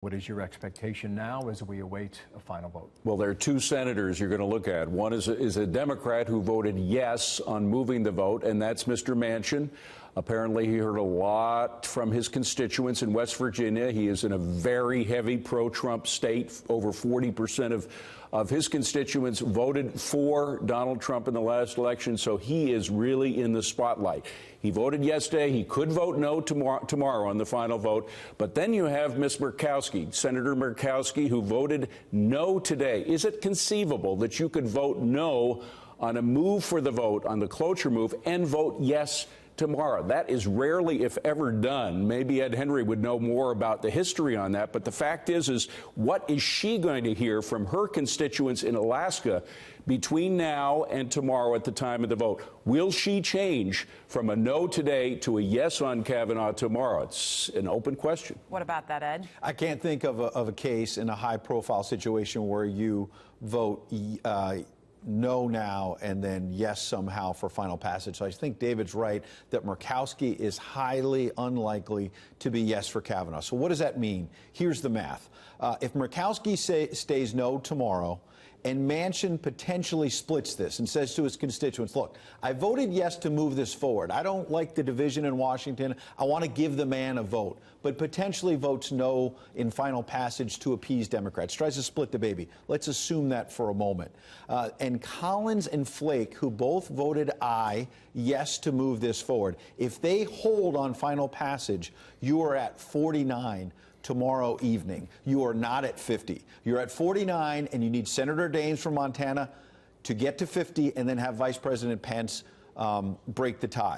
What is your expectation now as we await a final vote? Well, there are two senators you're going to look at. One is a Democrat who voted yes on moving the vote, and that's Mr. Manchin. Apparently, he heard a lot from his constituents in West Virginia. He is in a very heavy pro-Trump state. Over 40% of his constituents voted for Donald Trump in the last election, so he is really in the spotlight. He voted yesterday. He could vote no tomorrow on the final vote. But then you have Ms. Murkowski, Senator Murkowski, who voted no today. Is it conceivable that you could vote no on a move for the vote, on the cloture move, and vote yes tomorrow? That is rarely, if ever, done. Maybe Ed Henry would know more about the history on that. But the fact is what is she going to hear from her constituents in Alaska between now and tomorrow at the time of the vote? Will she change from a no today to a yes on Kavanaugh tomorrow? It's an open question. What about that, Ed? I can't think of a case in a high-profile situation where you vote no now and then yes somehow for final passage. So I think David's right that Murkowski is highly unlikely to be yes for Kavanaugh. So what does that mean? Here's the math. If Murkowski stays no tomorrow and Manchin potentially splits this and says to his constituents, look, I voted yes to move this forward. I don't like the division in Washington. I want to give the man a vote, but potentially votes no in final passage to appease Democrats, tries to split the baby. Let's assume that for a moment. And Collins and Flake, who both voted aye, yes to move this forward, if they hold on final passage, you are at 49 tomorrow evening. You are not at 50. You're at 49, and you need Senator Daines from Montana to get to 50 and then have Vice President Pence break the tie.